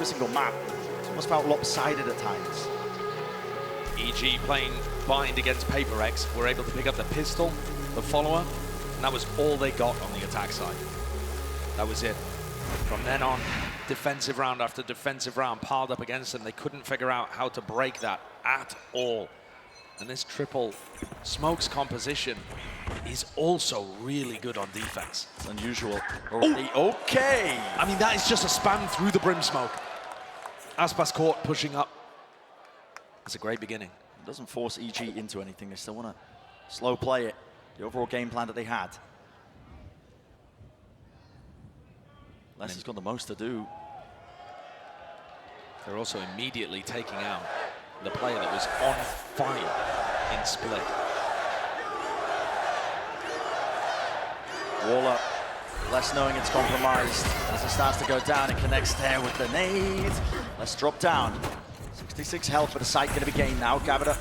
every single map. It's almost felt lopsided at times. EG playing bind against Paper X were able to pick up the pistol, the follower, and that was all they got on the attack side. That was it. From then on, defensive round after defensive round piled up against them. They couldn't figure out how to break that at all. And this triple smokes composition is also really good on defense. It's unusual. Already. Okay. I mean, that is just a spam through the brim smoke. Aspas caught pushing up. It's a great beginning. It doesn't force EG into anything. They still want to slow play it. The overall game plan that they had. Les has got the most to do. They're also immediately taking out the player that was on fire in split. Wall up. Les knowing it's compromised. As it starts to go down, it connects there with the nade. Let's drop down. 66 health for the site going to be gained now. Gavita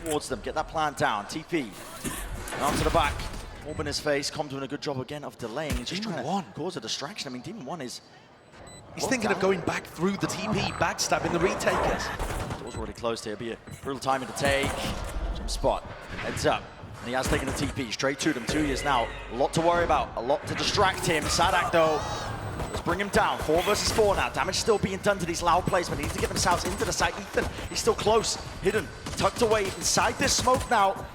towards them. Get that plant down. TP. And onto the back. Orb in his face. Com doing a good job again of delaying. He's just trying to cause a distraction. I mean, Demon 1 is... He's thinking of going back through the TP, backstabbing the retakers. Door's already closed here. Be a brutal timing to take. Jump spot. Heads up. And he has taken the TP straight to them. 2 years now. A lot to worry about. A lot to distract him. Sadak, though. Let's bring him down. 4 versus 4 now. Damage still being done to these loud placements. They need to get themselves into the site. Ethan, he's still close. Hidden. Tucked away inside this smoke now.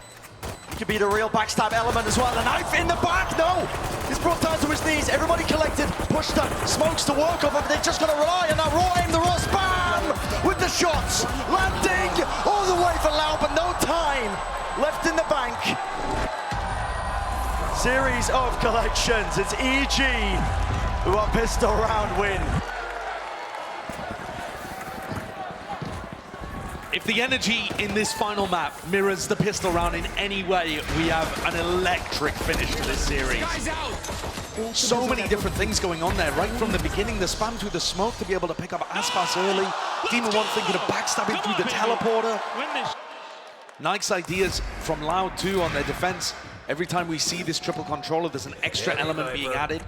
He could be the real backstab element as well. The knife in the back. No! He's brought down to his knees. Everybody collected. Pushed up. Smokes to work off of. They're just going to rely on that raw aim. The raw spam with the shots. Landing all the way for Lau, but no time left in the bank. Series of collections. It's EG who are pistol round win. If the energy in this final map mirrors the pistol round in any way, we have an electric finish to this series. So many different things going on there, right from the beginning, the spam through the smoke to be able to pick up Aspas early. Demon 1 thinking of backstabbing through the teleporter. Nice ideas from Loud too on their defense. Every time we see this triple controller, there's an extra element being added.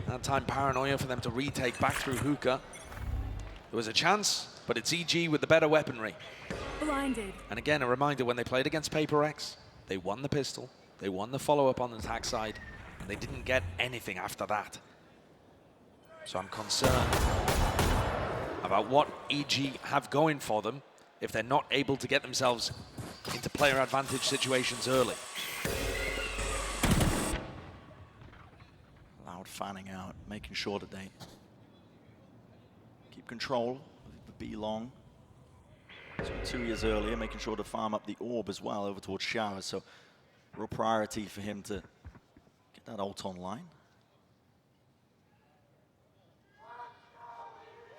That time paranoia for them to retake back through hookah. There was a chance, but it's EG with the better weaponry. Blinded. And again, a reminder, when they played against Paper X, they won the pistol, they won the follow-up on the attack side, and they didn't get anything after that. So I'm concerned about what EG have going for them if they're not able to get themselves into player advantage situations early. Loud fanning out, making sure that they keep control of the B long. So 2 years earlier, making sure to farm up the orb as well over towards Showers. So real priority for him to get that ult online.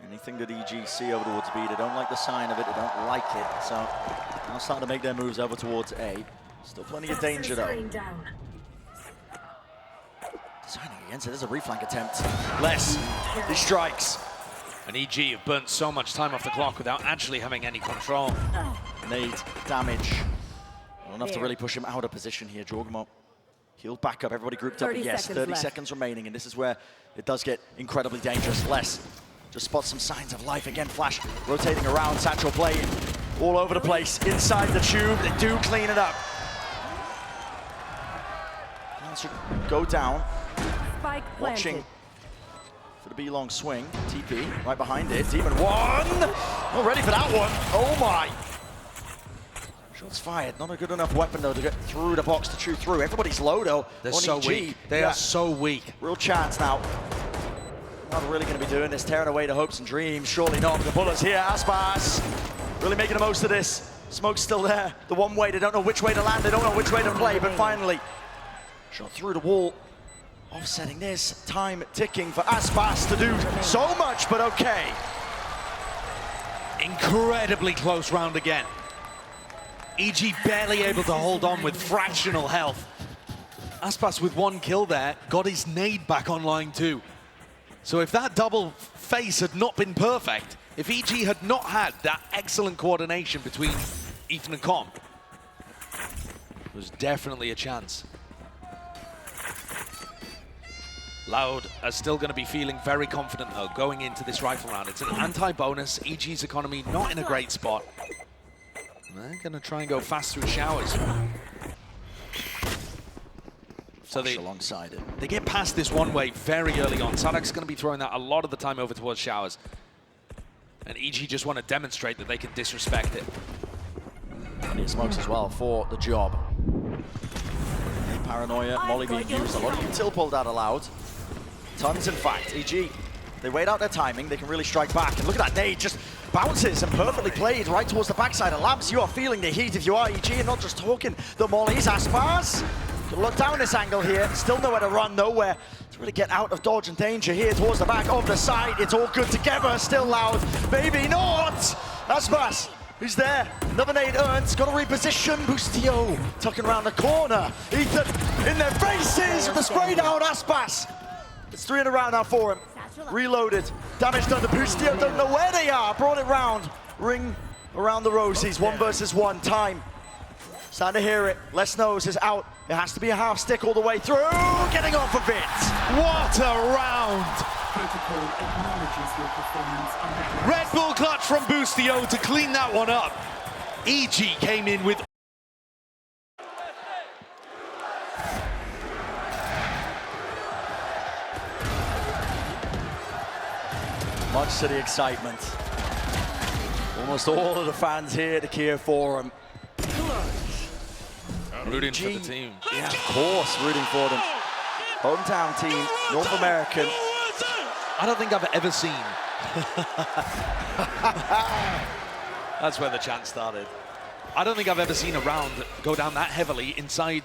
Anything that EG see over towards B, they don't like the sign of it, they don't like it. So now starting to make their moves over towards A. Still plenty of danger though. Designing against it, there's a reflank attempt. Less, he strikes. And EG have burnt so much time off the clock without actually having any control. Nade, damage. Not enough to really push him out of position here. Jorgmo healed back up, everybody grouped up. Yes, 30 seconds remaining, and this is where it does get incredibly dangerous. Less just spots some signs of life again. Flash rotating around, Satchel playing all over the place. Inside the tube, they do clean it up. That should go down. Watching for the B-long swing. TP right behind it. Demon 1. Not ready for that one. Oh my. Shots fired. Not a good enough weapon though to get through the box to chew through. Everybody's low though. They're so weak. They are so weak. Real chance now. Not really going to be doing this, tearing away the hopes and dreams. Surely not. The bullets here. Aspas really making the most of this. Smoke's still there. The one way, they don't know which way to land. They don't know which way to play, but finally shot through the wall. Offsetting this. Time ticking for Aspas to do so much, but okay. Incredibly close round again. EG barely able to hold on with fractional health. Aspas with 1 kill there, got his nade back online too. So if that double face had not been perfect, if EG had not had that excellent coordination between Ethan and Com, there's definitely a chance. Loud are still going to be feeling very confident, though, going into this rifle round. It's an anti-bonus. EG's economy not in a great spot. They're going to try and go fast through showers. So alongside it. They get past this one way very early on. Sadak's going to be throwing that a lot of the time over towards showers. And EG just want to demonstrate that they can disrespect it. Plenty of smokes as well for the job. Paranoia, Molly being used, a lot of util pulled out aloud. Tons, in fact. EG, they wait out their timing, they can really strike back. And look at that nade, just bounces and perfectly played right towards the backside of Lamps. You are feeling the heat if you are EG and not just talking the Mollies. Aspas, look down this angle here, still nowhere to run, nowhere to really get out of dodge and danger here towards the back of the side. It's all good together, still Loud, maybe not. Aspas, who's there? Another nade earned, got to reposition. Bustio tucking around the corner. Ethan in their faces with the spray down. Aspas. It's 3 in a round now for him. Reloaded. Damage done to Bustio. Don't know where they are. Brought it round. Ring around the rosies. 1 versus 1. Time. Starting to hear it. Les Knows is out. It has to be a half stick all the way through. Getting off of it. What a round! Red Bull clutch from Bustio to clean that one up. EG came in with much city excitement. Almost all of the fans here at the Kia Forum. Rooting for the team. Yeah, of course, rooting for them. Hometown team, North American. I don't think I've ever seen. That's where the chant started. I don't think I've ever seen a round go down that heavily inside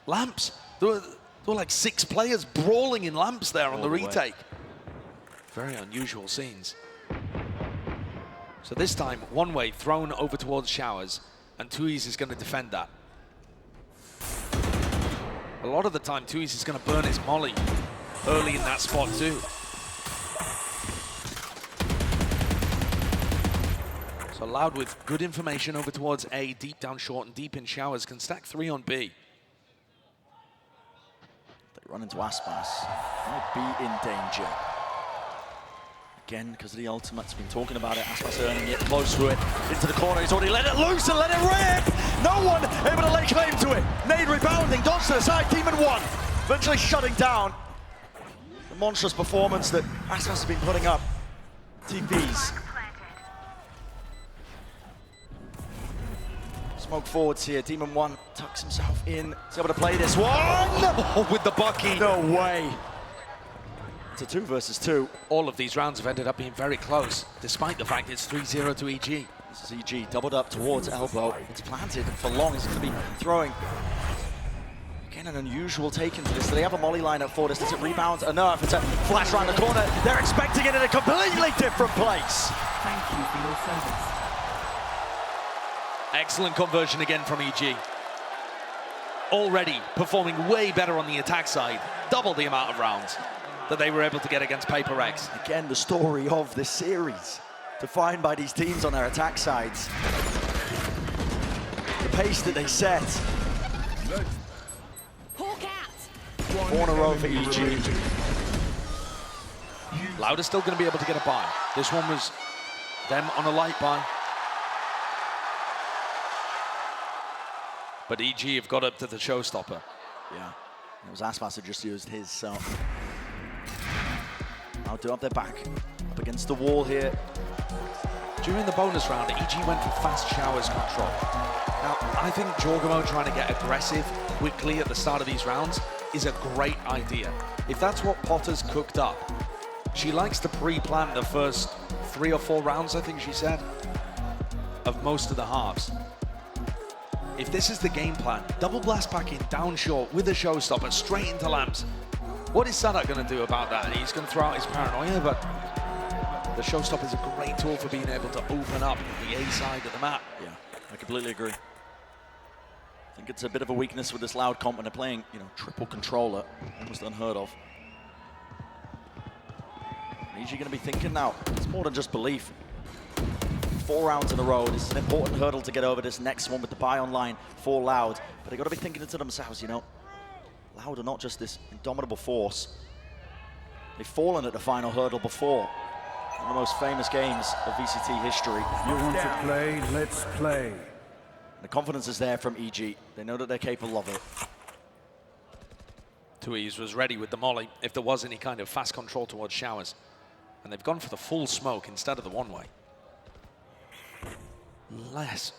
Lamps. There were like 6 players brawling in Lamps there on the retake. Very unusual scenes. So this time, one way thrown over towards showers, and Tuiz is going to defend that. A lot of the time, Tuiz is going to burn his molly early in that spot too. So Loud with good information over towards A, deep down short and deep in showers, can stack 3 on B. They run into Aspas. Might be in danger. Again, because of the ultimate's been talking about it. Aspas earning it, close to it, into the corner. He's already let it loose and let it rip. No one able to lay claim to it. Nade rebounding, dodge to the side, Demon 1. Eventually shutting down the monstrous performance that Aspas has been putting up. TPs. Smoke forwards here. Demon 1 tucks himself in. He's able to play this one. Oh, with the bucky. No way. It's a 2 versus 2. All of these rounds have ended up being very close, despite the fact it's 3-0 to EG. This is EG doubled up towards elbow. It's planted for long. He's going to be throwing. Again, an unusual take into this. Do they have a molly lineup for this? Does it rebound enough? It's a flash around the corner. They're expecting it in a completely different place. Thank you for your service. Excellent conversion again from EG. Already performing way better on the attack side. Double the amount of rounds that they were able to get against Paper X. Again, the story of this series, defined by these teams on their attack sides. The pace that they set. 4 in a row for EG. Loud is still going to be able to get a buy. This one was them on a light buy. But EG have got up to the showstopper. Yeah, it was Aspas who just used his, so. I'll do up their back, up against the wall here. During the bonus round, EG went for fast showers control. Now, I think Jorgamo trying to get aggressive quickly at the start of these rounds is a great idea. If that's what Potter's cooked up, she likes to pre-plan the first 3 or 4 rounds, I think she said, of most of the halves. If this is the game plan, double blast packing down short with a showstopper straight into Lamps. What is Sadak going to do about that? And he's going to throw out his paranoia, but the showstopper is a great tool for being able to open up the A side of the map. Yeah, I completely agree. I think it's a bit of a weakness with this Loud comp when they're playing, you know, triple controller, almost unheard of. EG going to be thinking now, it's more than just belief. 4 rounds in a row. This is an important hurdle to get over this next one with the buy online for Loud. But they got to be thinking it to themselves, you know. Loud are not just this indomitable force. They've fallen at the final hurdle before. One of the most famous games of VCT history. You want to play? Let's play. The confidence is there from EG. They know that they're capable of it. Tuiz was ready with the molly if there was any kind of fast control towards Showers. And they've gone for the full smoke instead of the one-way. Less.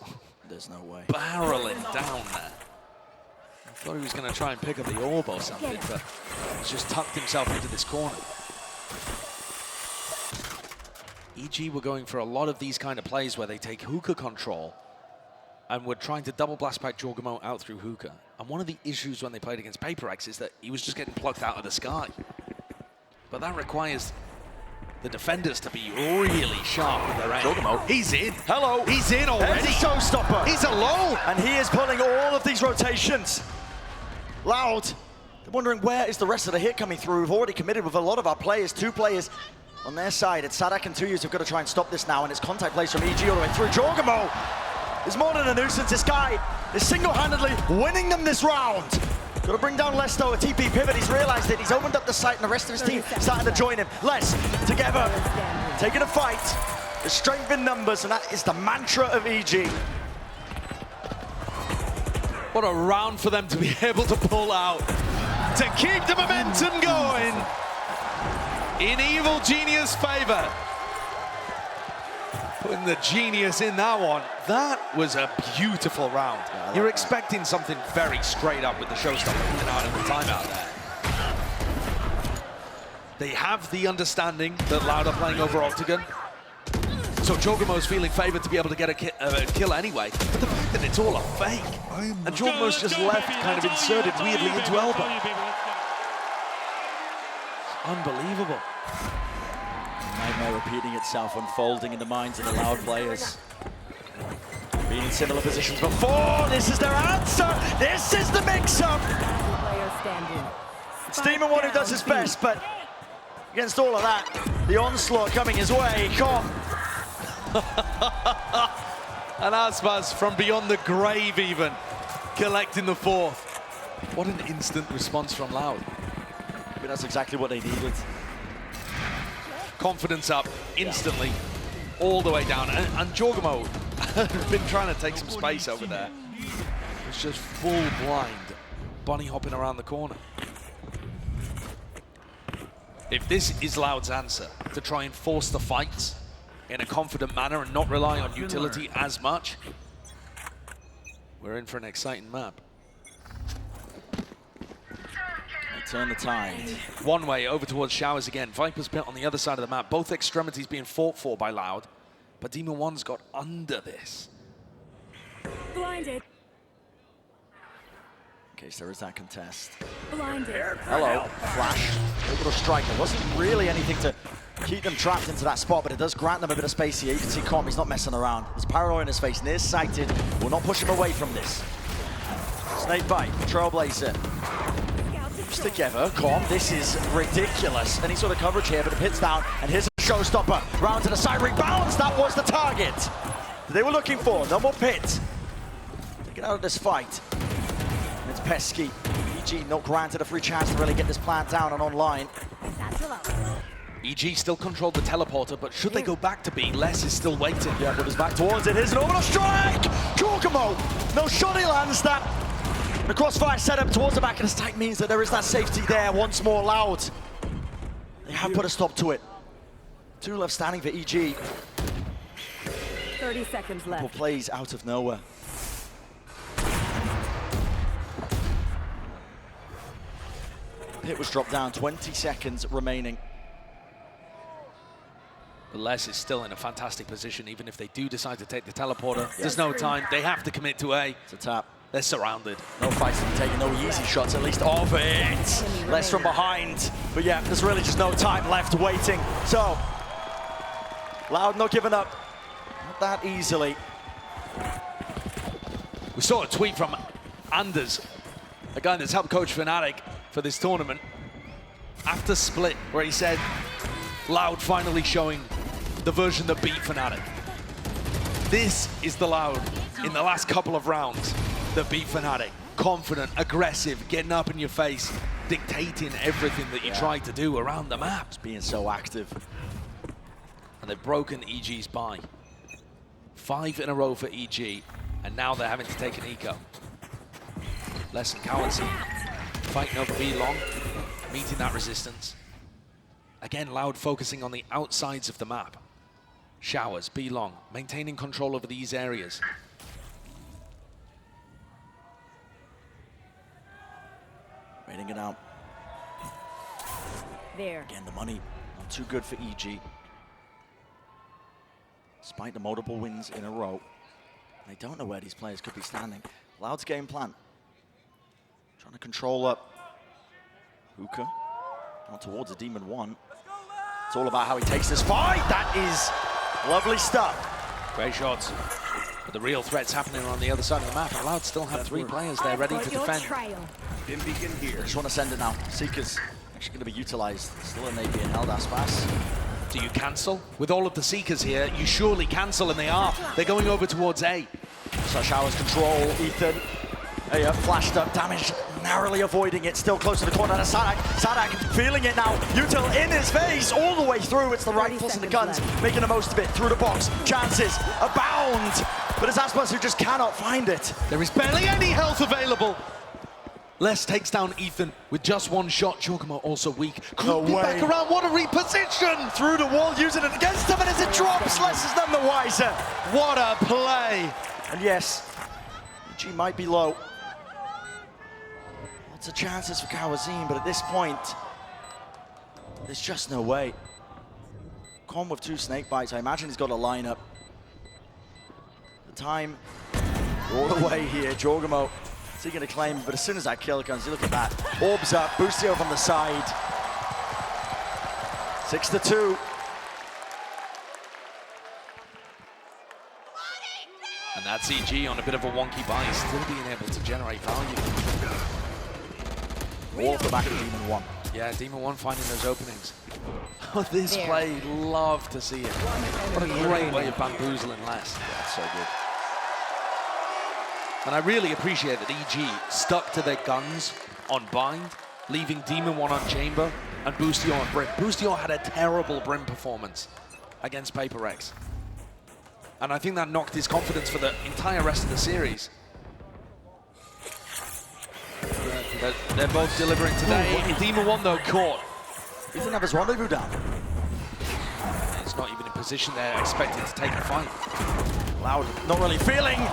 There's no way. Barreling down there. I thought he was going to try and pick up the orb or something, but he's just tucked himself into this corner. EG were going for a lot of these kind of plays where they take hookah control and were trying to double blast back Jorgamo out through hookah. And one of the issues when they played against Paper X is that he was just getting plucked out of the sky. But that requires the defenders to be really sharp with their aim. Jorgamo. He's in. Hello. He's in already. There's a showstopper. He's alone. And he is pulling all of these rotations. Loud. They're wondering where is the rest of the hit coming through. We've already committed with a lot of our players. 2 players on their side. It's Sadak and Tuiz who've got to try and stop this now. And it's contact plays from EG all the way through. Jorgamo is more than a nuisance. This guy is single-handedly winning them this round. Got to bring down Les though, a TP pivot. He's realized it. He's opened up the site and the rest of his team starting to join him. Les, together, taking a fight. The strength in numbers, and that is the mantra of EG. What a round for them to be able to pull out, to keep the momentum going in Evil Genius' favor. Putting the genius in that one. That was a beautiful round. Yeah, You're expecting something very straight up with the showstopper coming out in the timeout there. They have the understanding that Loud are playing over Octagon. So Jorgamo's feeling favored to be able to get a kill anyway. But the fact that it's all a fake, and Jorgamo's just left kind of inserted weirdly into elbow. Unbelievable. Nightmare repeating itself, unfolding in the minds of the Loud players. Been in similar positions before. This is their answer. This is the mix-up. It's Demon One who does his best, but against all of that, the onslaught coming his way. Come. And Aspas from beyond the grave even, collecting the 4th. What an instant response from Loud. But that's exactly what they needed. Confidence up instantly, all the way down. And Jorgamo has been trying to take some space over there. It's just full blind, bunny hopping around the corner. If this is Loud's answer, to try and force the fights in a confident manner and not rely on utility as much, we're in for an exciting map. Turn the tide. One way over towards Showers again. Viper's Pit on the other side of the map. Both extremities being fought for by Loud, but Demon One's got under this. Blinded. Okay, so there is that contest. Blinded. Hello, flash, able to strike. There wasn't really anything to keep them trapped into that spot, but it does grant them a bit of space here. You can see Com, he's not messing around. There's paranoia in his face, nearsighted. Will not push him away from this. Snake bite, Trailblazer. Together, Com, this is ridiculous. Any sort of coverage here, but it hits down, and here's a showstopper. Round to the side, rebalance, that was the target that they were looking for. No more pit. To get out of this fight. And it's pesky. EG not granted a free chance to really get this plant down and online. EG still controlled the teleporter, but should they go back to B, Les is still waiting. Yeah, but it's back towards it. Here's an orbital strike! Jorgamo! No shot, he lands that. The crossfire set up towards the back of the stack means that there is that safety there once more. Loud. They have put a stop to it. 2 left standing for EG. 30 seconds left. Couple plays out of nowhere. Pit was dropped down, 20 seconds remaining. But Les is still in a fantastic position, even if they do decide to take the teleporter. There's no time, they have to commit to A. It's a tap. They're surrounded. No fights to be taken, no easy shots, at least of it. Less from behind. But yeah, there's really just no time left waiting. So, Loud not giving up. Not that easily. We saw a tweet from Anders, a guy that's helped coach Fnatic for this tournament, after Split, where he said, Loud finally showing the version that beat Fnatic. This is the Loud in the last couple of rounds that beat Fnatic. Confident, aggressive, getting up in your face, dictating everything that you try to do around the map. It's being so active. And they've broken EG's buy. 5 in a row for EG, and now they're having to take an eco. Les and Cowardsy fighting over B long, meeting that resistance. Again, Loud focusing on the outsides of the map. Showers, B long, maintaining control over these areas. Waiting it out. There. Again, the money not too good for EG. Despite the multiple wins in a row, they don't know where these players could be standing. Loud's game plan. Trying to control up Hookah. Not towards a Demon 1. It's all about how he takes this fight. That is lovely stuff. Great shots. But the real threat's happening on the other side of the map. Loud still have 3 players there ready to defend. I just want to send it now. Seekers actually going to be utilized. Still an AP and held Aspas. Do you cancel? With all of the Seekers here, you surely cancel, and they are. They're going over towards A. So Showers control, Ethan. Flashed up, damage, narrowly avoiding it. Still close to the corner to Sadak. Sadak feeling it now. Util in his face, all the way through. It's the rifles and the guns, making the most of it. Through the box, chances abound. But it's Aspas who just cannot find it. There is barely any health available. Les takes down Ethan with just 1 shot. Jorgamo also weak. Could be back around. What a reposition! Through the wall, using it against him, and as it drops, Les is none the wiser. What a play! And yes, G might be low. Lots of chances for Kawazim, but at this point, there's just no way. Con with 2 snake bites. I imagine he's got a lineup. The time all the way here. Jorgamo. Is he going to claim? But as soon as that kill comes, you look at that. Orbs up, Boostio from the side. 6-2. And that's EG on a bit of a wonky buy, still being able to generate value. All off the back of Demon 1. Yeah, Demon 1 finding those openings. Oh, this play, love to see it. What a great way of bamboozling Les. Yeah, so good. And I really appreciate that EG stuck to their guns on Bind, leaving Demon 1 on Chamber, and Boostio on Brim. Boostio had a terrible Brim performance against Paper Rex. And I think that knocked his confidence for the entire rest of the series. They're both delivering today. Demon 1, though, caught. He didn't have his rendezvous down. He's not even in position there, expected to take the fight. Loud, not really feeling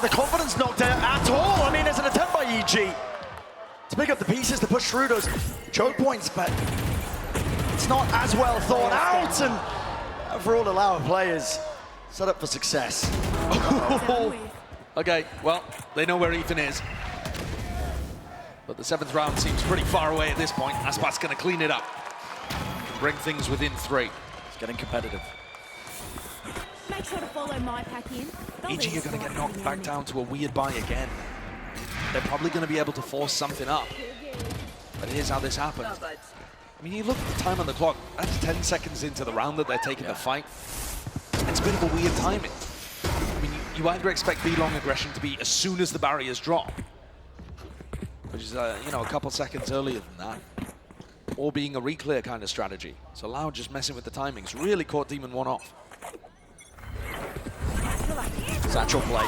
the confidence knocked out at all. I mean, there's an attempt by EG to pick up the pieces to push through those choke points, but it's not as well thought out. And for all the Loud players, set up for success. Okay, well, they know where Ethan is. But the 7th round seems pretty far away at this point. Aspas going to clean it up. Bring things within 3. It's getting competitive. Make sure to follow my pack in. EG are going to get knocked back down to a weird buy again. They're probably going to be able to force something up. But here's how this happens. I mean, you look at the time on the clock. That's 10 seconds into the round that they're taking the fight. It's a bit of a weird timing. I mean, you either expect B-long aggression to be as soon as the barriers drop, which is, you know, a couple seconds earlier than that, or being a reclear kind of strategy. So Loud just messing with the timings really caught Demon 1 off. Satchel play.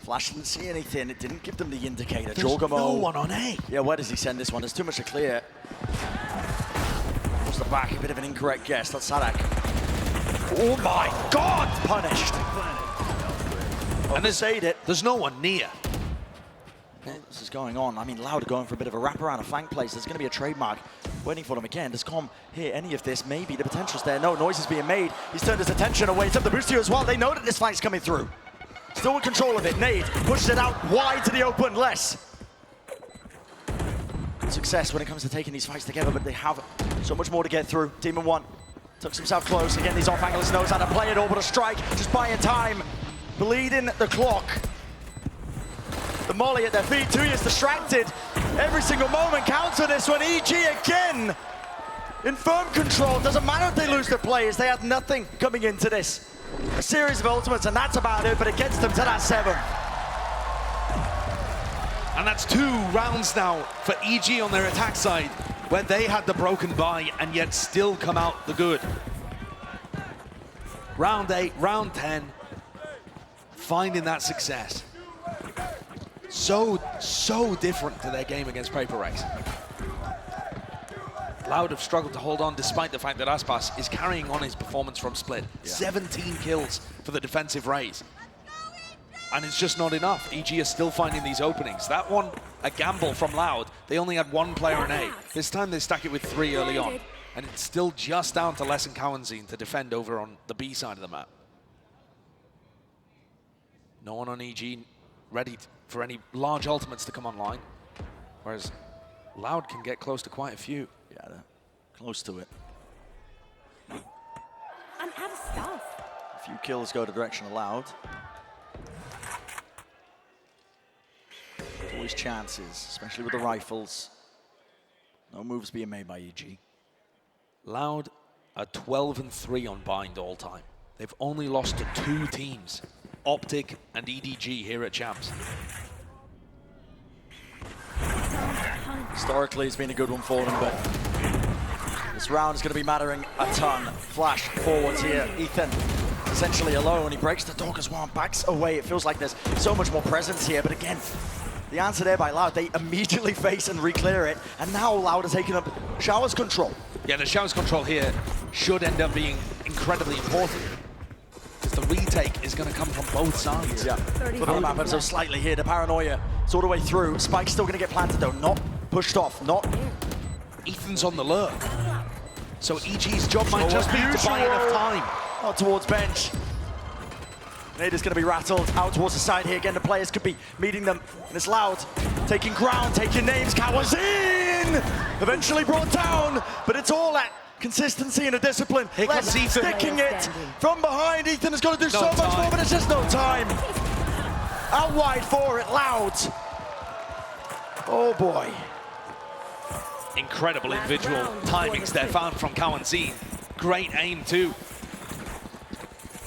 Flash didn't see anything. It didn't give them the indicator. There's Jorgamo. no one on A. Yeah, where does he send this one? There's too much to clear. What's the back? A bit of an incorrect guess. That's Sadak. Oh my God! Punished. And there's no one near. This is going on. I mean, Loud are going for a bit of a wraparound, a flank place. There's going to be a trademark waiting for them again. Does Com hear any of this? Maybe the potential's there. No, noise is being made. He's turned his attention away. It's up the Boostio as well. They know that this fight's coming through. Still in control of it. Nade pushes it out wide to the open. Les. Success when it comes to taking these fights together, but they have so much more to get through. Demon 1 tucks himself close. Again, these off-anglers knows how to play it all, but a strike, just buying time. Bleeding the clock. The molly at their feet, 2 years distracted. Every single moment counts for this one. EG again in firm control. Doesn't matter if they lose their players. They had nothing coming into this. A series of ultimates, and that's about it, but it gets them to that 7. And that's 2 rounds now for EG on their attack side, where they had the broken buy and yet still come out the good. Round 8, round 10, finding that success. So different to their game against Paper Rex. Loud have struggled to hold on despite the fact that Aspas is carrying on his performance from Split. 17 kills for the defensive Rays. And it's just not enough. EG is still finding these openings. That one, a gamble from Loud. They only had 1 player in A. This time they stack it with 3 early on. And it's still just down to Les and Cowanzine to defend over on the B side of the map. No one on EG ready for any large ultimates to come online. Whereas Loud can get close to quite a few. Yeah, they're close to it. I'm out of stuff. A few kills go the direction of Loud. There's always chances, especially with the rifles. No moves being made by EG. Loud are 12-3 on Bind all time. They've only lost to 2 teams, Optic and EDG here at Champs. Historically, it's been a good one for them, but this round is going to be mattering a ton. Flash forwards here. Ethan essentially alone. He breaks the dog as well and backs away. It feels like there's so much more presence here, but again, the answer there by Loud. They immediately face and re-clear it, and now Loud are taking up Shower's control. Yeah, the Shower's control here should end up being incredibly important, because the retake is going to come from both sides. Yeah, look at the map, so slightly here. The paranoia is all the way through. Spike's still going to get planted though, not pushed off, not. Ethan's on the lurk. So EG's job might just be to buy enough time. Out towards bench. Nader's going to be rattled out towards the side here. Again, the players could be meeting them. And it's Loud, taking ground, taking names. Kawazin! Eventually brought down, but it's all that consistency and a discipline. Here comes Ethan. Sticking it from behind. Ethan has got to do so much more, but it's just no time. Out wide for it, Loud. Oh boy. Incredible individual timings there found from Cowanzine. Great aim too.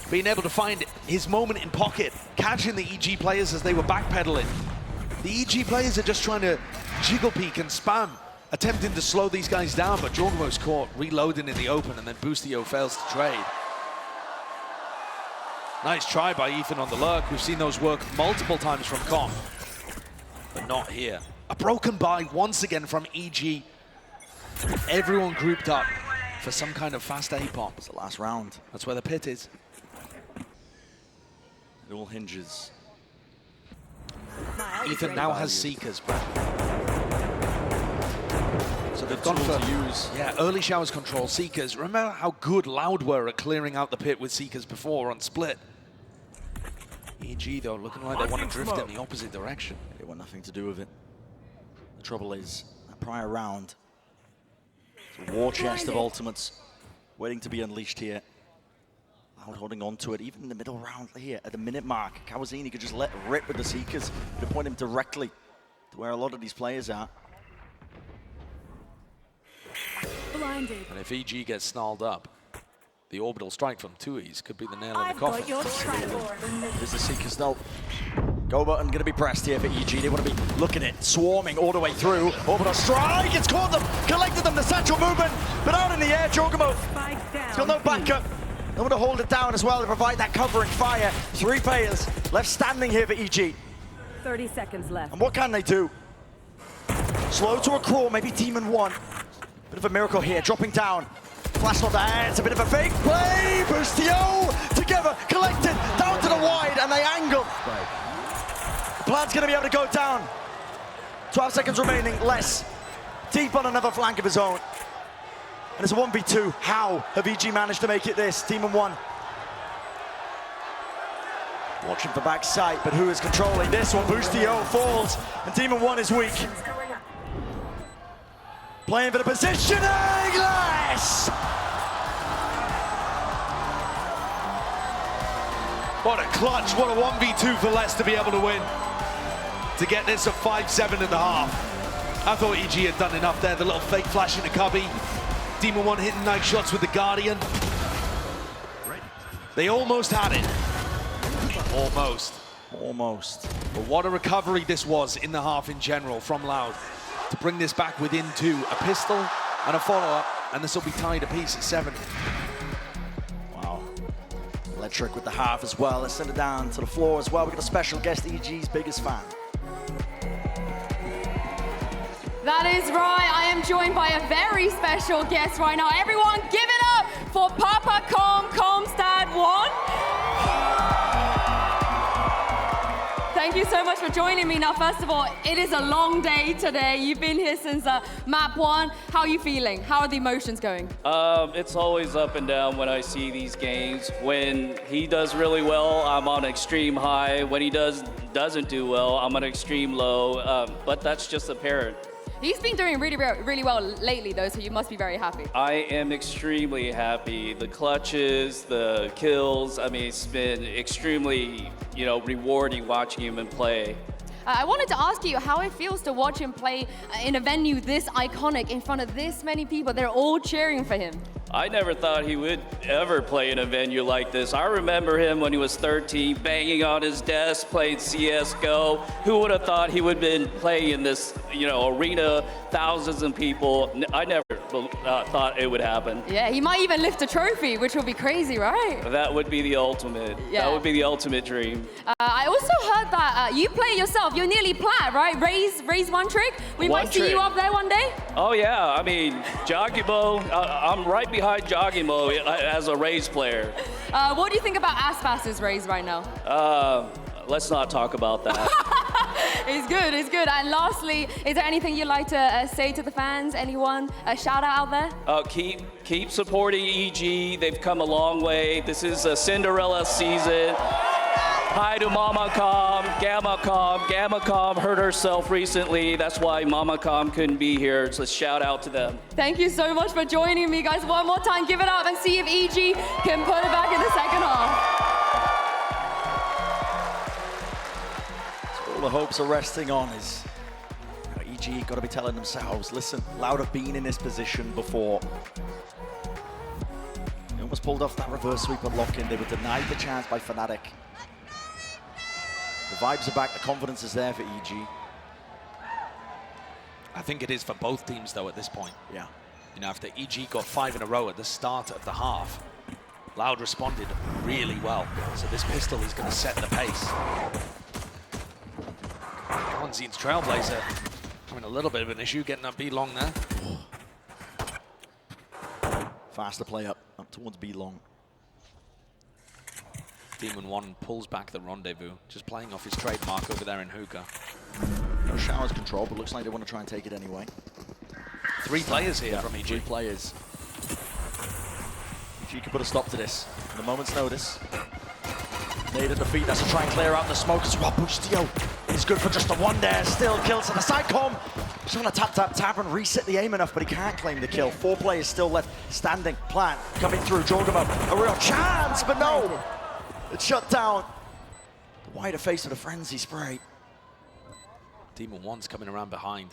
Being able to find his moment in pocket, catching the EG players as they were backpedaling. The EG players are just trying to jiggle peek and spam, attempting to slow these guys down, but Jorgamo's caught reloading in the open, and then Boostio fails to trade. Nice try by Ethan on the lurk. We've seen those work multiple times from Com, but not here. A broken buy once again from EG. Everyone grouped up for some kind of fast A-bomb. It's the last round. That's where the pit is. It all hinges. Ethan now has Seekers, but so they've gone Tools for to use. Yeah, early Showers control, Seekers. Remember how good Loud were at clearing out the pit with Seekers before on Split. EG though, looking like they want to drift in the opposite direction. They want nothing to do with it. The trouble is, that prior round, it's a war chest of ultimates waiting to be unleashed here. Loud holding on to it, even in the middle round here at the minute mark. Kawazini could just let rip with the Seekers to point him directly to where a lot of these players are. Blinded. And if EG gets snarled up, the orbital strike from Tui's could be the nail in the coffin. Got your track. There's the Seekers though. Go button going to be pressed here for EG. They want to be looking at swarming all the way through. Orbital strike, it's caught them, collected them, the satchel movement, but out in the air, Jorgamo. Spike down. He's got no backup. They want to hold it down as well to provide that covering fire. 3 players left standing here for EG. 30 seconds left. And what can they do? Slow to a crawl, maybe Demon 1. Bit of a miracle here, dropping down. Flash not there, it's a bit of a fake play. Boostio together, collected, down to the wide, and they angle. Plan's going to be able to go down. 12 seconds remaining, less. Deep on another flank of his own. And it's a 1v2. How have EG managed to make it this? Demon 1. Watching for backside, but who is controlling this one? Boostio falls, and Demon 1 is weak. Playing for the positioning, Les! What a clutch, what a 1v2 for Les to be able to win. To get this at 5-7 in the half. I thought EG had done enough there, the little fake flash in the cubby. Demon 1 hitting nice shots with the Guardian. They almost had it. Almost. Almost. But what a recovery this was in the half in general from Loud. To bring this back within 2, a pistol and a follow-up, and this will be tied apiece at 7. Wow. Electric with the half as well. Let's send it down to the floor as well. We've got a special guest, EG's biggest fan. That is right. I am joined by a very special guest right now. Everyone, give it up for Papa Comstad 1. Thank you so much for joining me. Now, first of all, it is a long day today. You've been here since map 1. How are you feeling? How are the emotions going? It's always up and down when I see these games. When he does really well, I'm on extreme high. When he doesn't do well, I'm on extreme low. But that's just apparent. He's been doing really well lately, though, so you must be very happy. I am extremely happy. The clutches, the kills, I mean, it's been extremely, rewarding watching him play. I wanted to ask you how it feels to watch him play in a venue this iconic in front of this many people. They're all cheering for him. I never thought he would ever play in a venue like this. I remember him when he was 13, banging on his desk, playing CSGO. Who would have thought he would have been playing in this, arena, thousands of people? I never thought it would happen. Yeah, he might even lift a trophy, which would be crazy, right? That would be the ultimate. Yeah. That would be the ultimate dream. I also heard that you play yourself. You're nearly plat, right? Raise one trick. We might see you up there one day. Oh yeah, I mean, Joggimo, I'm right behind Joggimo as a Raze player. What do you think about Aspas's Raze right now? Let's not talk about that. It's good. And lastly, is there anything you'd like to say to the fans? Anyone? A shout out there? Keep supporting EG. They've come a long way. This is a Cinderella season. Hi to Mama Com, Gamma Com. Gamma Com hurt herself recently. That's why Mama Com couldn't be here. So shout out to them. Thank you so much for joining me, guys. One more time, give it up and see if EG can put it back in the second half. All the hopes are resting on is EG got to be telling themselves, listen, Loud have been in this position before. They almost pulled off that reverse sweep and lock-in. They were denied the chance by Fnatic. The vibes are back, the confidence is there for EG. I think it is for both teams, though, at this point. Yeah. After EG got 5 in a row at the start of the half, Loud responded really well. So this pistol is going to set the pace. Gonzine's Trailblazer having a little bit of an issue getting that B long there. Faster play up towards B long. Demon 1 pulls back the rendezvous, just playing off his trademark over there in hookah. No showers control, but looks like they want to try and take it anyway. 3 players here from EG. 3 players. EG can put a stop to this in a moment's notice. Nade at the feet, that's to try and clear out the smoke as well. Boostio is good for just the one there, still kills on the side com. Just want to tap and reset the aim enough, but he can't claim the kill. 4 players still left standing. Plant coming through, Jorgamo, a real chance, but no. It's shut down. The wider face of the frenzy spray. Demon 1's coming around behind.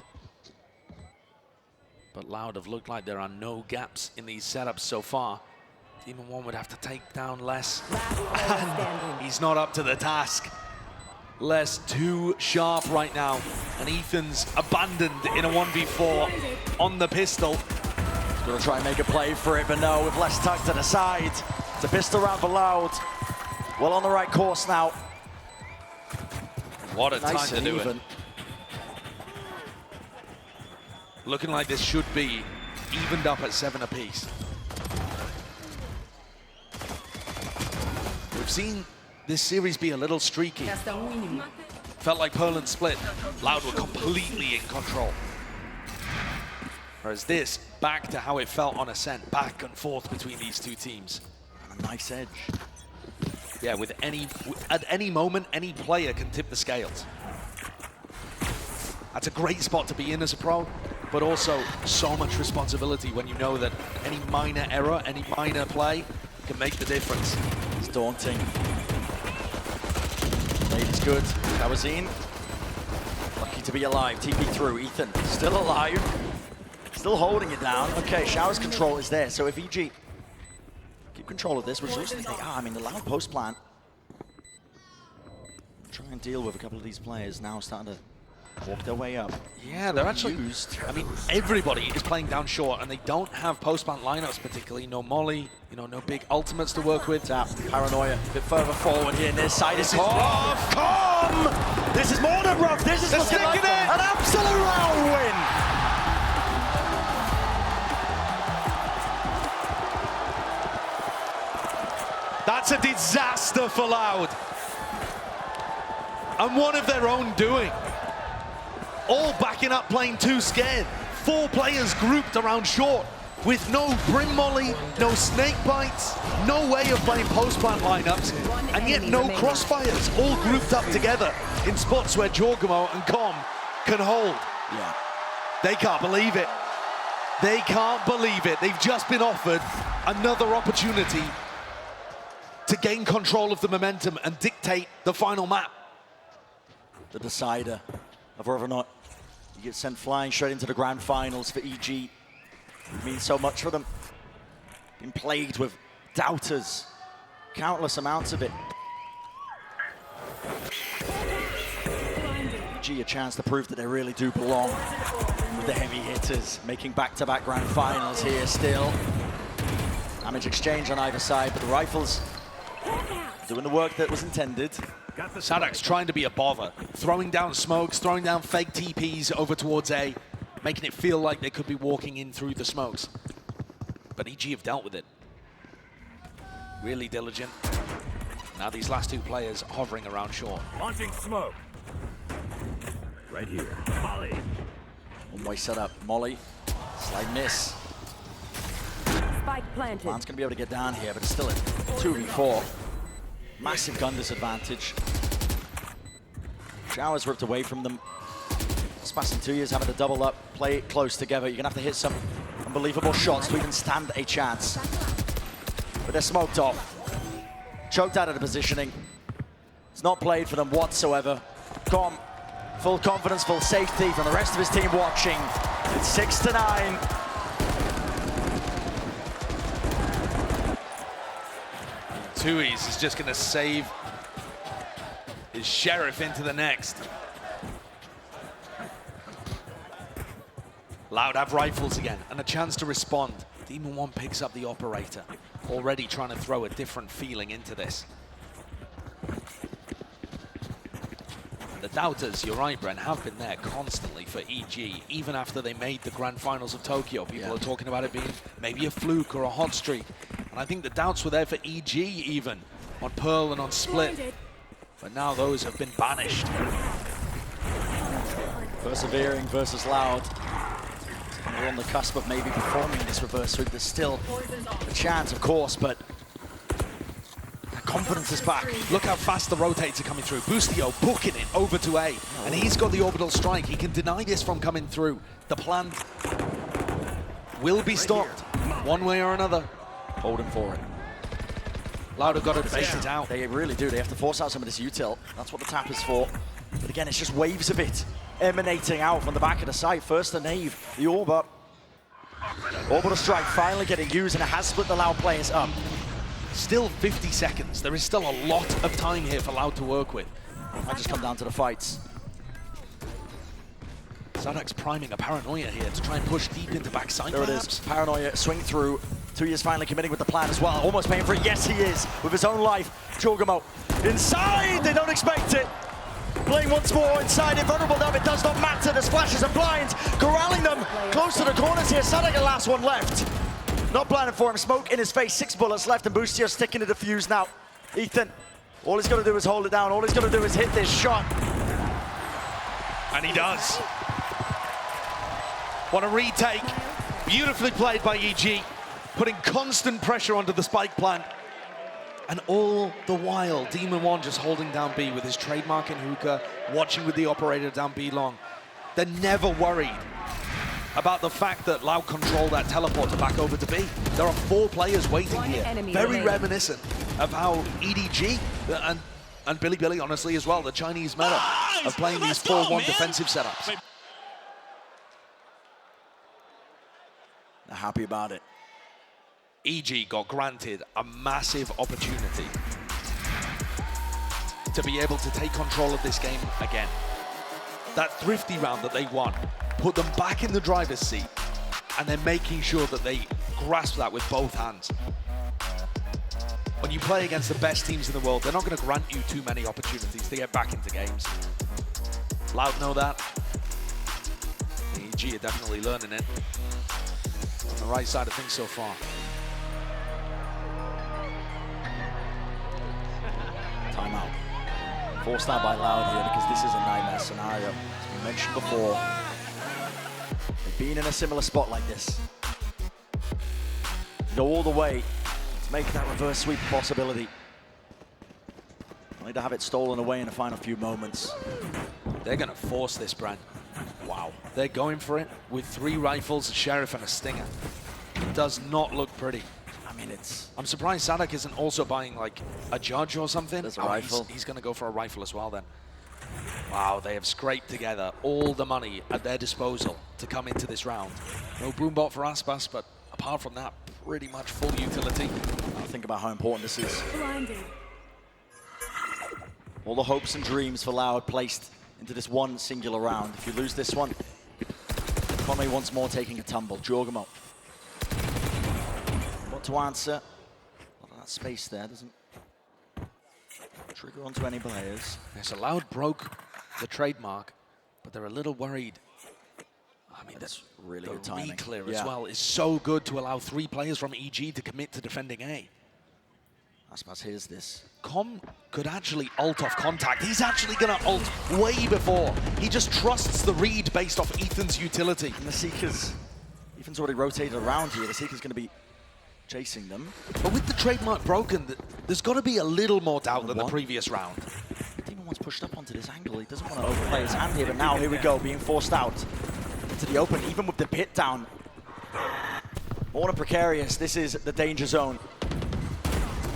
But Loud have looked like there are no gaps in these setups so far. Demon 1 would have to take down Less. And he's not up to the task. Less too sharp right now. And Ethan's abandoned in a 1v4 on the pistol. He's going to try and make a play for it, but no, with Less tucked to the side. It's a pistol round for Loud. Well on the right course now. What a Nice time to do even. it. Looking like this should be evened up at 7 apiece. We've seen this series be a little streaky. Felt like Pearl and Split. Loud were completely in control. Whereas this, back to how it felt on Ascent, back and forth between these two teams. And a nice edge. Yeah, at any moment, any player can tip the scales. That's a great spot to be in as a pro, but also so much responsibility when you know that any minor error, any minor play can make the difference. It's daunting. Nade is good. That was in. Lucky to be alive. TP through. Ethan still alive. Still holding it down. Okay, Shower's control is there. So if EG keep control of this, which looks like they are. I mean, the Loud post plant. Try and deal with a couple of these players now starting to walk their way up. Yeah, they're actually used. I mean, everybody is playing down short, and they don't have post-plant lineups particularly. No molly, you know, no big ultimates to work with. Tap, Paranoia, a bit further forward here. Near side is rough. Come! This is more than rough. This is looking like an absolute round win. That's a disaster for Loud. And one of their own doing. All backing up playing too scared. 4 players grouped around short with no Brim Molly, no snake bites, no way of playing post-plant lineups, and yet no crossfires, all grouped up together in spots where Jorgamo and Com can hold. Yeah. They can't believe it. They can't believe it. They've just been offered another opportunity to gain control of the momentum and dictate the final map. The decider of whether or not you get sent flying straight into the grand finals for EG. It means so much for them. Been plagued with doubters, countless amounts of it. EG a chance to prove that they really do belong with the heavy hitters, making back-to-back grand finals here still. Damage exchange on either side, but the rifles doing the work that was intended. Sadak's trying to be a bother, throwing down smokes, throwing down fake TPs over towards A, making it feel like they could be walking in through the smokes. But EG have dealt with it. Really diligent. Now these last 2 players hovering around short. Launching smoke. Right here. Molly. One-way setup, Molly, slight miss. Spike planted. Plan's gonna be able to get down here, but it's still a 2v4. Massive gun disadvantage. Showers ripped away from them. Spas in 2 years having to double up, play it close together. You're gonna have to hit some unbelievable shots to even stand a chance. But they're smoked off. Choked out of the positioning. It's not played for them whatsoever. Com, full confidence, full safety from the rest of his team watching. It's 6-9. Tui's is just going to save his sheriff into the next. Loud have rifles again and a chance to respond. Demon One picks up the operator, already trying to throw a different feeling into this. The doubters, you're right, Brent, have been there constantly for EG, even after they made the grand finals of Tokyo. People are talking about it being maybe a fluke or a hot streak. And I think the doubts were there for EG even, on Pearl and on Split. But now those have been banished. Persevering versus Loud. We're on the cusp of maybe performing this reverse sweep. There's still a chance, of course, but the confidence is back. Look how fast the rotates are coming through. Boostio booking it over to A, and he's got the orbital strike. He can deny this from coming through. The plan will be stopped one way or another. Holding for it. Loud have got to bait it out. They really do. They have to force out some of this util. That's what the tap is for. But again, it's just waves of it emanating out from the back of the site. First the nave, the orb up. Orbital strike finally getting used, and it has split the Loud players up. Still 50 seconds. There is still a lot of time here for Loud to work with. Might just come down to the fights. Sadak's priming a Paranoia here to try and push deep into backside. There perhaps. it is. Paranoia swing through. 2 years finally committing with the plan as well. Almost paying for it. Yes, he is. With his own life. Jorgamo inside. They don't expect it. Playing once more inside. Invulnerable though. It does not matter. The splashes are blind. Corralling them close to the corners here. Sadak, the last one left. Not blinded for him. Smoke in his face. 6 bullets left. And Boostio sticking to the fuse now. Ethan, all he's got to do is hold it down. All he's got to do is hit this shot. And he does. What a retake. Beautifully played by EG. Putting constant pressure onto the spike plant. And all the while, Demon One just holding down B with his trademark in hookah, watching with the operator down B long. They're never worried about the fact that Loud control that teleporter back over to B. There are 4 players waiting here. Very reminiscent of how EDG and Billy honestly as well, the Chinese meta of playing these 4-1 defensive setups. They're happy about it. EG got granted a massive opportunity to be able to take control of this game again. That thrifty round that they won put them back in the driver's seat, and they're making sure that they grasp that with both hands. When you play against the best teams in the world, they're not going to grant you too many opportunities to get back into games. Loud know that. The EG are definitely learning it. On the right side of things so far. Timeout. Forced out by Loud here because this is a nightmare scenario. As we mentioned before, they've been in a similar spot like this. Go all the way to make that reverse sweep a possibility. Only to have it stolen away in the final few moments. They're going to force this, Bran. Wow. They're going for it with 3 rifles, a sheriff, and a stinger. It does not look pretty. I mean, it's... I'm surprised Sadak isn't also buying, like, a judge or something. There's a rifle. He's going to go for a rifle as well, then. Wow, they have scraped together all the money at their disposal to come into this round. No Broombot for Aspas, but apart from that, pretty much full utility. Think about how important this is. Blinded. All the hopes and dreams for Loud placed into this one singular round. If you lose this one, Conway once more taking a tumble. Jorgamo. What to answer? A lot of that space there doesn't trigger onto any players. Yes, Loud broke the trademark, but they're a little worried. I mean, That's really the good timing. re-clear Yeah. as well is so good to allow 3 players from EG to commit to defending A. Aspas hears this. Com could actually ult off contact. He's actually going to ult way before. He just trusts the read based off Ethan's utility. And the Seekers, Ethan's already rotated around here. The Seeker's going to be chasing them. But with the trademark broken, there's got to be a little more doubt than the One. previous round. Demon wants pushed up onto this angle. He doesn't want to overplay his hand here, but now here we go, being forced out into the open, even with the pit down. More than precarious, this is the danger zone.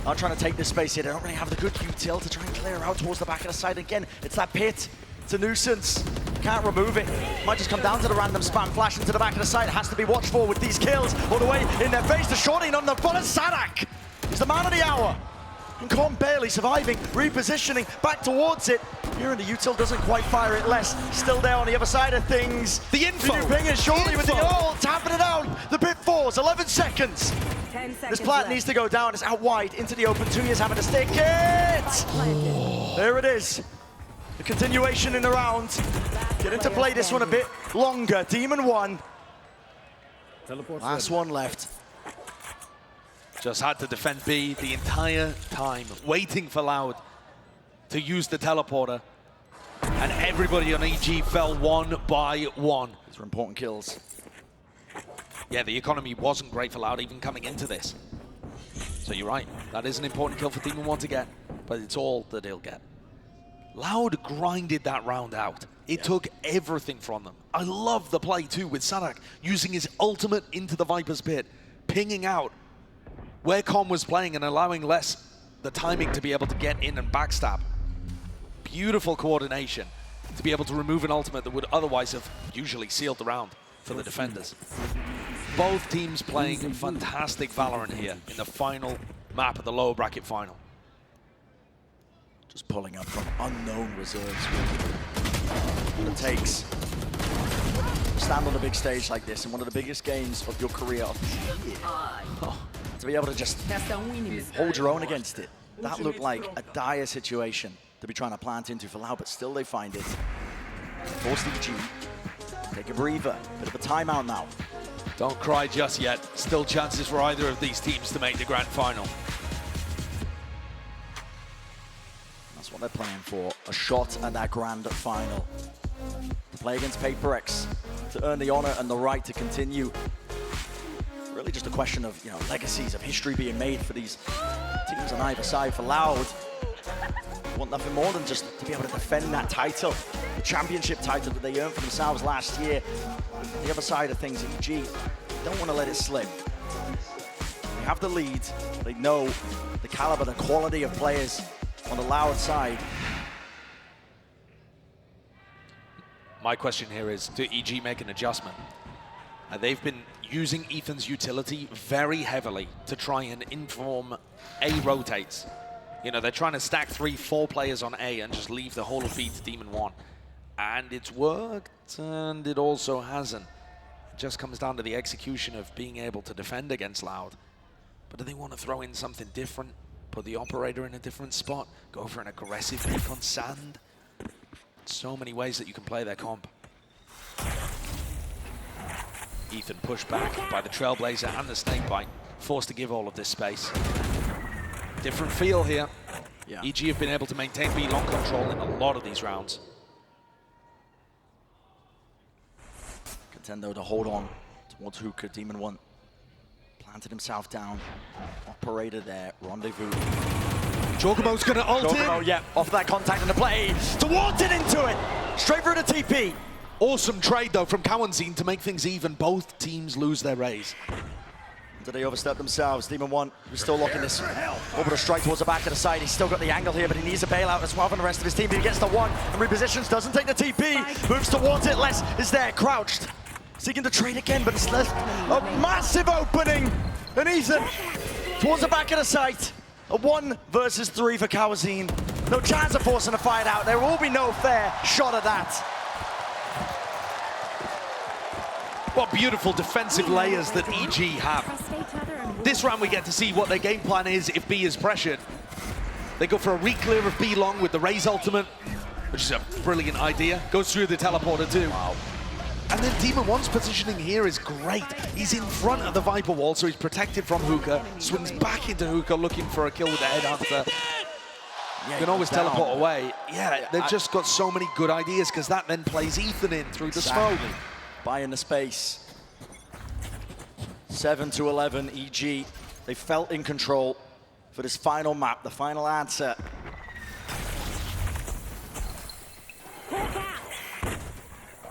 Not trying to take this space here. They don't really have the good util to try and clear out towards the back of the side. Again, it's that pit. It's a nuisance. Can't remove it. Might just come down to the random spam flash into the back of the side. Has to be watched for with these kills all the way in their face. The shorting on the bullet. Sadak is the man of the hour. And Con barely surviving, repositioning back towards it. Here in the util doesn't quite fire it less. Still there on the other side of things. The info. Ping is shortly with the Info. ult, tapping it out. The pit falls, 11 seconds. 10 seconds This plant left. needs to go down. It's out wide into the open. 2 years having to stick it. Planted. There it is. The continuation in the round. Getting to play this one a bit longer. Demon 1. Teleport Last one left. Just had to defend B the entire time, waiting for Loud to use the teleporter. And everybody on EG fell 1 by 1. These are important kills. Yeah, the economy wasn't great for Loud even coming into this. So you're right, that is an important kill for Demon 1 to get, but it's all that he'll get. Loud grinded that round out. It took everything from them. I love the play too with Sadak using his ultimate into the Viper's pit, pinging out where Com was playing and allowing less the timing to be able to get in and backstab. Beautiful coordination to be able to remove an ultimate that would otherwise have usually sealed the round for the defenders. Both teams playing fantastic Valorant here in the final map of the lower bracket final. Just pulling up from unknown reserves. What it takes to stand on a big stage like this in one of the biggest games of your career. To be able to just hold your own against it. That looked like a dire situation to be trying to plant into for Loud, but still they find it. Force EG. Take a breather. Bit of a timeout now. Don't cry just yet. Still chances for either of these teams to make the grand final. That's what they're playing for. A shot at that grand final. To play against Paper X. To earn the honor and the right to continue. Really just a question of, you know, legacies of history being made for these teams on either side. For Loud, they want nothing more than just to be able to defend that title. The championship title that they earned for themselves last year. The other side of things, EG don't want to let it slip. They have the lead. They know the caliber, the quality of players on the Loud side. My question here is, do EG make an adjustment? They've been using Ethan's utility very heavily to try and inform A rotates. You know, they're trying to stack 3-4 players on A and just leave the whole of B to Demon 1. And it's worked, and it also hasn't. It just comes down to the execution of being able to defend against Loud. But do they want to throw in something different? Put the operator in a different spot? Go for an aggressive pick on sand? So many ways that you can play their comp. Ethan pushed back by the Trailblazer and the Snakebite, forced to give all of this space. Different feel here. Yeah. EG have been able to maintain B long control in a lot of these rounds. Contendo to hold on towards Hookah. Demon 1 planted himself down. Operator there. Rendezvous. Chocobo's gonna ult Chocobo, in. yeah, off that contact in the play. Towards it into it. Straight through the TP. Awesome trade though from Cowanzine to make things even. Both teams lose their raise. Did they overstep themselves? Demon 1, who's still locking this orbital strike towards the back of the side. He's still got the angle here, but he needs a bailout as well from the rest of his team. He gets the 1 and repositions, doesn't take the TP, moves towards it. Les is there, crouched, seeking to trade again, but it's left a massive opening. And Ethan towards the back of the site. A 1 versus 3 for Cowanzine. No chance of forcing a fight out. There will be no fair shot at that. What beautiful defensive layers that EG have. This round we get to see what their game plan is if B is pressured. They go for a re-clear of B long with the Raze ultimate, which is a brilliant idea. Goes through the teleporter too. Wow. And then Demon 1's positioning here is great. He's in front of the Viper wall, so he's protected from Hookah. Swings back into Hookah looking for a kill with the headhunter. You can always teleport away. Yeah, they've just got so many good ideas because that then plays Ethan in through the smoke. Buying the space. 7-11 EG. They felt in control for this final map, the final answer.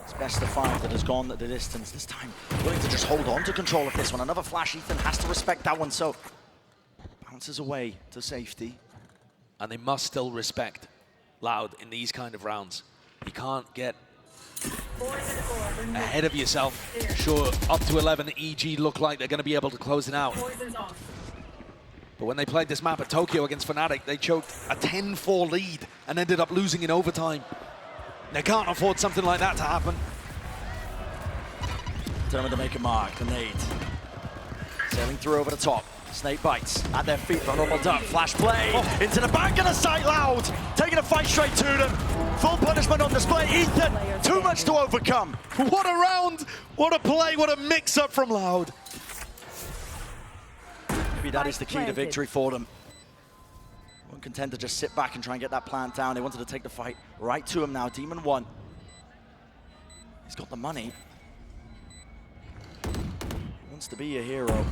It's best of 5 that has gone the distance this time. Willing to just hold on to control of this one. Another flash, Ethan has to respect that one, so bounces away to safety. And they must still respect Loud in these kind of rounds. You can't get ahead of yourself. Sure, up to 11, EG look like they're going to be able to close it out. But when they played this map at Tokyo against Fnatic, they choked a 10-4 lead and ended up losing in overtime. They can't afford something like that to happen. Determined to make a mark, the nade. Sailing through over the top. Snake bites at their feet, vulnerable duck, flash play, into the back of the site, Loud, taking a fight straight to them. Full punishment on display, Ethan, too much to overcome. What a round, what a play, what a mix-up from Loud. Maybe that is the key to victory for them. They weren't content to just sit back and try and get that plant down. They wanted to take the fight right to him now. Demon 1. He's got the money. He wants to be a hero.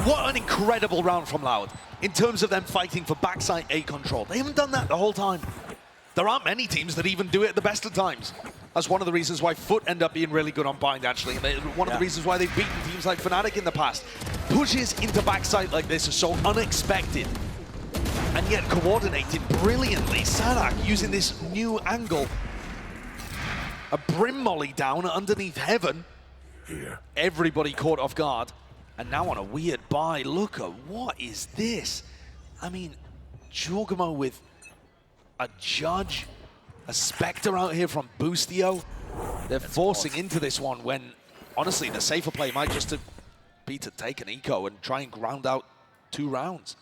What an incredible round from Loud in terms of them fighting for backside A control. They haven't done that the whole time. There aren't many teams that even do it at the best of times. That's one of the reasons why Foot end up being really good on Bind, actually. And one of the reasons why they've beaten teams like Fnatic in the past. Pushes into backside like this are so unexpected and yet coordinated brilliantly. Sadak using this new angle. A Brim Molly down underneath Heaven. Everybody caught off guard. And now on a weird buy, look at what is this? I mean, Jorgamo with a Judge, a Spectre out here from Boostio. They're forcing into this one when, honestly, the safer play might just be to take an eco and try and ground out 2 rounds.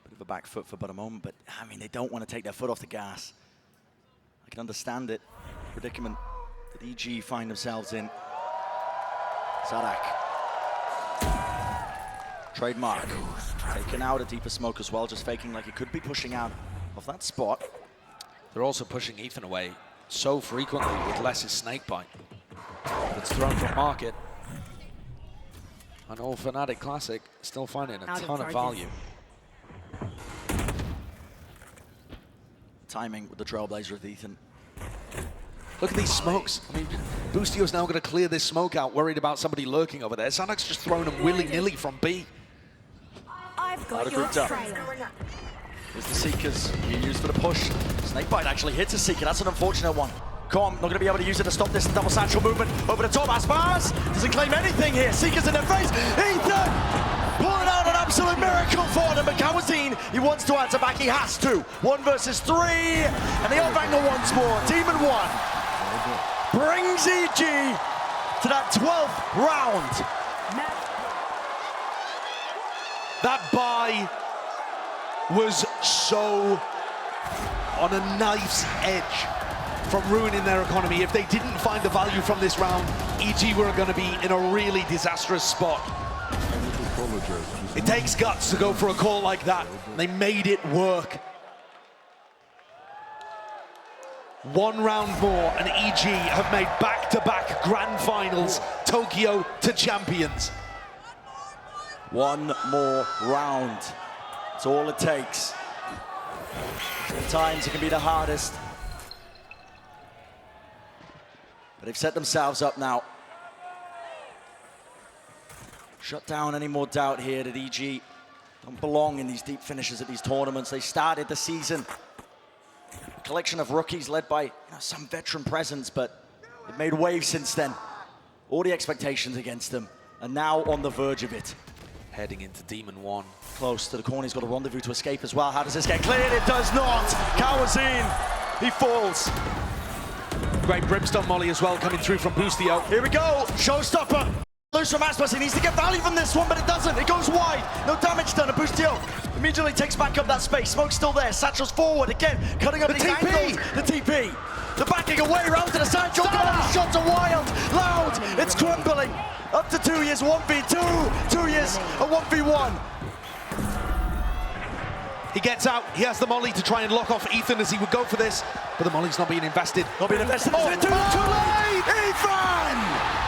Bit of a back foot for but a moment, but I mean, they don't want to take their foot off the gas. I can understand it. Predicament that EG find themselves in. Sadak. Trademark. Taken out a deeper smoke as well, just faking like he could be pushing out of that spot. They're also pushing Ethan away so frequently with Les's Snakebite. That's thrown from market. An old Fnatic Classic still finding a ton of value. Timing with the Trailblazer with Ethan. Look at these smokes. I mean, Boostio's now going to clear this smoke out, worried about somebody lurking over there. Sadak's just thrown him willy-nilly from B. I've got your trail. Here's the Seekers being used for the push. Snakebite actually hits a Seeker. That's an unfortunate one. Com not going to be able to use it to stop this double satchel movement over the top. Aspas doesn't claim anything here. Seekers in their face. Ethan pulling out an absolute miracle for them, but Kawazine, he wants to answer back, he has to. 1 versus 3, and they up angle once more. Demon 1 brings EG to that 12th round. That buy was so on a knife's edge from ruining their economy. If they didn't find the value from this round, EG were going to be in a really disastrous spot. It takes guts to go for a call like that. They made it work. 1 round more, and EG have made back-to-back grand finals, Tokyo to champions. 1 more round. That's all it takes. Sometimes it can be the hardest. But they've set themselves up now. Shut down any more doubt here that EG don't belong in these deep finishes at these tournaments. They started the season, a collection of rookies led by some veteran presence, but they've made waves since then. All the expectations against them are now on the verge of it. Heading into Demon 1. Close to the corner, he's got a rendezvous to escape as well. How does this get cleared? It does not. Kawazine, he falls. Great Brimstone Molly as well coming through from Boostio. Here we go, showstopper. Loose from Aspas, he needs to get value from this one, but it doesn't. It goes wide, no damage done, and Boostio immediately takes back up that space. Smoke's still there, Satchel's forward again, cutting up The these TP. angles. The TP. The backing away around to the side, Joe Gomez, shots are wild, loud, it's crumbling. Up to 2 years, 1v2, 2 years, a 1v1. He gets out, he has the molly to try and lock off Ethan as he would go for this, but the molly's not being invested. Not being invested, too late! Ethan!